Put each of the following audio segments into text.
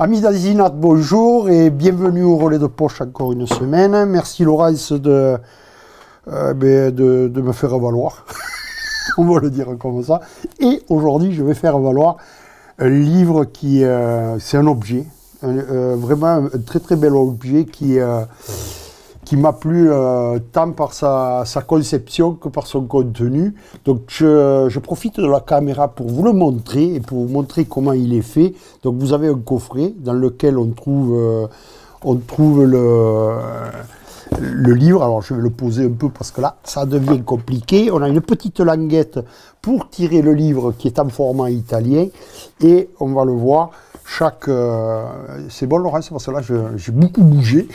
Amis d'Asinat, bonjour et bienvenue au relais de poche encore une semaine. Merci Laurence de me faire valoir, on va le dire comme ça. Et aujourd'hui, je vais faire valoir un livre qui, c'est un objet, vraiment un très très bel objet qui m'a plu tant par sa conception que par son contenu. Donc je profite de la caméra pour vous le montrer et pour vous montrer comment il est fait. Donc vous avez un coffret dans lequel on trouve le livre. Alors je vais le poser un peu parce que là ça devient compliqué. On a une petite languette pour tirer le livre qui est en format italien et on va le voir. C'est bon Laurence, parce que là j'ai beaucoup bougé.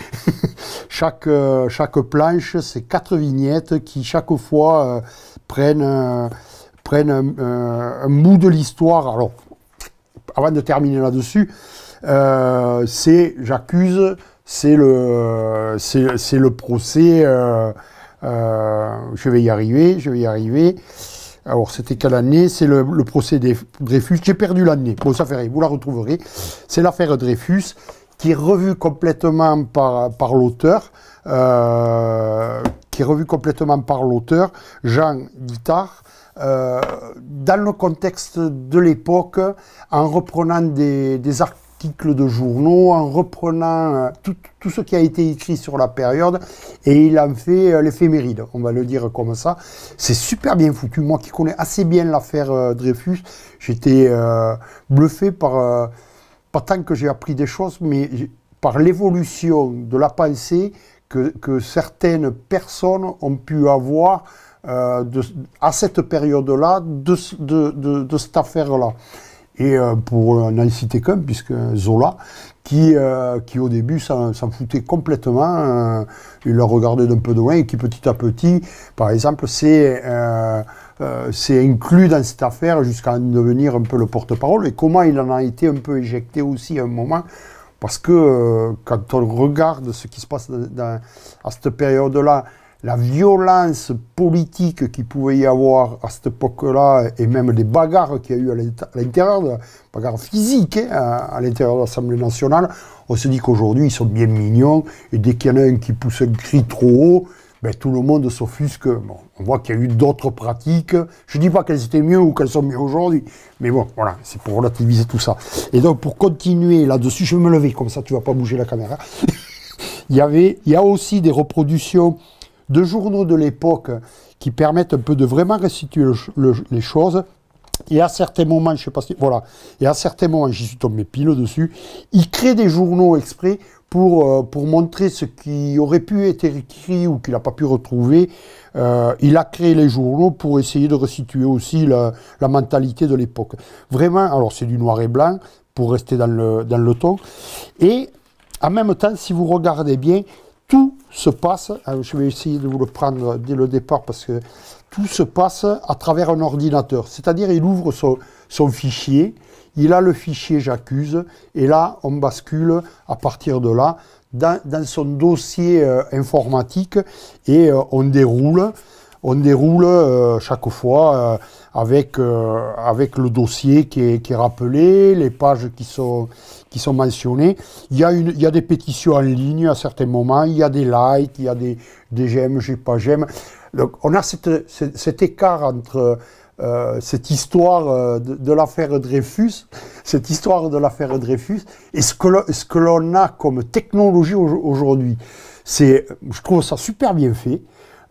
chaque planche, c'est 4 vignettes qui chaque fois prennent un bout de l'histoire. Alors, avant de terminer là-dessus, j'accuse, c'est le procès. Je vais y arriver. Alors, c'était quelle année? C'est le procès Dreyfus. J'ai perdu l'année. Bon, ça fait rien, vous la retrouverez. C'est l'affaire Dreyfus, qui est revue complètement par l'auteur, Jean Guittard, dans le contexte de l'époque, en reprenant des articles de journaux, en reprenant tout ce qui a été écrit sur la période, et il en fait l'éphéméride, on va le dire comme ça. C'est super bien foutu. Moi qui connais assez bien l'affaire Dreyfus, j'étais bluffé pas tant que j'ai appris des choses, mais par l'évolution de la pensée que certaines personnes ont pu avoir à cette période-là, de cette affaire-là. Et pour n'en citer qu'un, puisque Zola, qui au début s'en foutait complètement, il le regardait d'un peu de loin et qui petit à petit, par exemple, s'est inclus dans cette affaire jusqu'à en devenir un peu le porte-parole, et comment il en a été un peu éjecté aussi à un moment, parce que quand on regarde ce qui se passe à cette période-là, la violence politique qu'il pouvait y avoir à cette époque-là, et même des bagarres qu'il y a eu à l'intérieur, bagarres physiques à l'intérieur de l'Assemblée nationale, on se dit qu'aujourd'hui ils sont bien mignons, et dès qu'il y en a un qui pousse un cri trop haut, ben, tout le monde s'offusque. Bon, on voit qu'il y a eu d'autres pratiques. Je ne dis pas qu'elles étaient mieux ou qu'elles sont mieux aujourd'hui, mais bon, voilà, c'est pour relativiser tout ça. Et donc, pour continuer là-dessus, je vais me lever, comme ça tu ne vas pas bouger la caméra. Il y a aussi des reproductions de journaux de l'époque qui permettent un peu de vraiment restituer les choses. Et à certains moments, je sais pas si... Voilà. Et à certains moments, j'y suis tombé pile dessus, il crée des journaux exprès pour montrer ce qui aurait pu être écrit ou qu'il n'a pas pu retrouver. Il a créé les journaux pour essayer de restituer aussi la mentalité de l'époque. Vraiment, alors c'est du noir et blanc, pour rester dans le ton. Et en même temps, si vous regardez bien, tout se passe, je vais essayer de vous le prendre dès le départ parce que tout se passe à travers un ordinateur. C'est-à-dire, il ouvre son fichier, il a le fichier j'accuse, et là, on bascule à partir de là dans son dossier informatique et on déroule chaque fois avec le dossier qui est rappelé, les pages qui sont mentionnées. Il y a des pétitions en ligne à certains moments, il y a des likes, il y a des j'aime, j'ai pas j'aime. Donc on a cet écart entre cette histoire de l'affaire Dreyfus, et ce que l'on a comme technologie aujourd'hui. Je trouve ça super bien fait.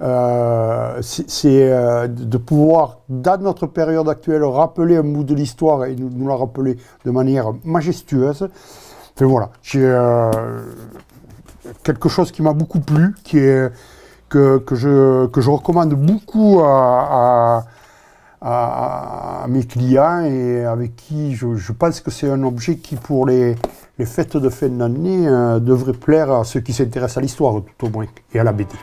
De pouvoir, dans notre période actuelle, rappeler un bout de l'histoire et nous la rappeler de manière majestueuse. Enfin voilà, j'ai quelque chose qui m'a beaucoup plu, que je recommande beaucoup à mes clients et avec qui je pense que c'est un objet qui, pour les fêtes de fin d'année, devrait plaire à ceux qui s'intéressent à l'histoire, tout au moins, et à la BD.